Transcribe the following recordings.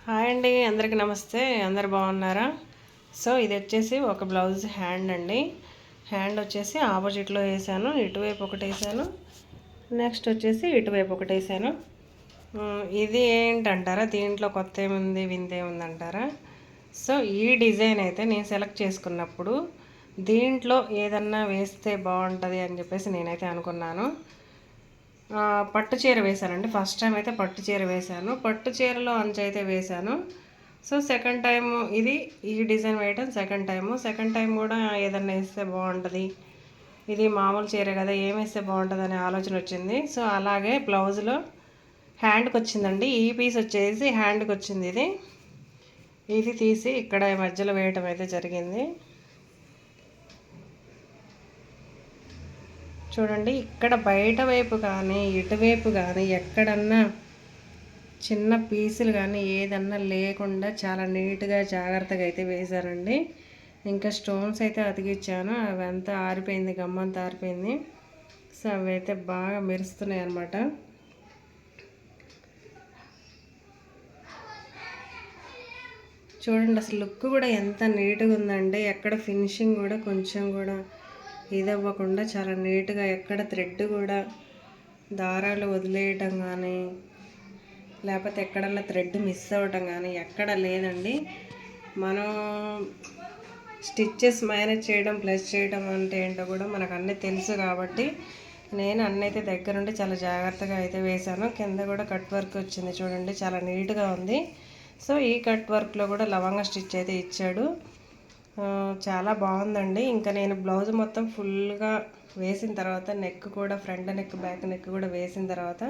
Hi అండి, అందరికీ నమస్తే. అందరు బాగున్నారా? సో ఇది వచ్చేసి ఒక బ్లౌజ్ హ్యాండ్ అండి. హ్యాండ్ వచ్చేసి ఆపోజిట్లో వేసాను, ఇటువైపు ఒకటి వేసాను, నెక్స్ట్ వచ్చేసి ఇటువైపు ఒకటి వేసాను. ఇది ఏంటంటారా, దీంట్లో కొత్త ఏముంది వింతేముంది అంటారా? సో ఈ డిజైన్ అయితే నేను సెలెక్ట్ చేసుకున్నప్పుడు దీంట్లో ఏదన్నా వేస్తే బాగుంటుంది అని చెప్పేసి నేనైతే అనుకున్నాను. పట్టు చీర వేశానండి. ఫస్ట్ టైం అయితే పట్టు చీర వేశాను. పట్టు చీరలో అంచు అయితే వేశాను. సో సెకండ్ టైం ఇది ఈ డిజైన్ వేయటం సెకండ్ టైం కూడా ఏదన్నా వేస్తే బాగుంటుంది, ఇది మామూలు చీర కదా ఏం వేస్తే బాగుంటుంది అనే ఆలోచన వచ్చింది. సో అలాగే బ్లౌజ్లో హ్యాండ్కి వచ్చిందండి. ఈ పీస్ వచ్చేసి హ్యాండ్కి వచ్చింది. ఇది తీసి ఇక్కడ మధ్యలో వేయటం అయితే జరిగింది. చూడండి, ఇక్కడ బయట వైపు కానీ ఇటువైపు కానీ ఎక్కడన్నా చిన్న పీసులు కానీ ఏదన్నా లేకుండా చాలా నీట్గా జాగ్రత్తగా అయితే వేశారండి. ఇంకా స్టోన్స్ అయితే అతికిచ్చాను, అవి అంతా ఆరిపోయింది, గమ్మంతా ఆరిపోయింది. సో అవి అయితే బాగా మెరుస్తున్నాయి అన్నమాట. చూడండి, అసలు లుక్ కూడా ఎంత నీట్గా ఉందండి. ఎక్కడ ఫినిషింగ్ కూడా కొంచెం కూడా ఇదవ్వకుండా చాలా నీట్గా, ఎక్కడ థ్రెడ్ కూడా దారాలు వదిలేయటం కానీ లేకపోతే ఎక్కడన్నా థ్రెడ్ మిస్ అవ్వటం కానీ ఎక్కడ లేదండి. మనం స్టిచ్చెస్ మేనేజ్ చేయడం ప్లస్ చేయడం అంటే ఏంటో కూడా మనకు అన్నీ తెలుసు కాబట్టి నేను అన్నీ అయితే దగ్గరుండి చాలా జాగ్రత్తగా అయితే వేశాను. కింద కూడా కట్ వర్క్ వచ్చింది చూడండి, చాలా నీట్గా ఉంది. సో ఈ కట్ వర్క్లో కూడా లవంగ స్టిచ్ అయితే ఇచ్చాడు, చాలా బాగుందండి. ఇంకా నేను బ్లౌజ్ మొత్తం ఫుల్గా వేసిన తర్వాత నెక్ కూడా ఫ్రంట్ నెక్ బ్యాక్ నెక్ కూడా వేసిన తర్వాత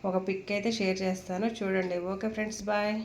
ఒక పిక్ అయితే షేర్ చేస్తాను చూడండి. Okay friends, bye.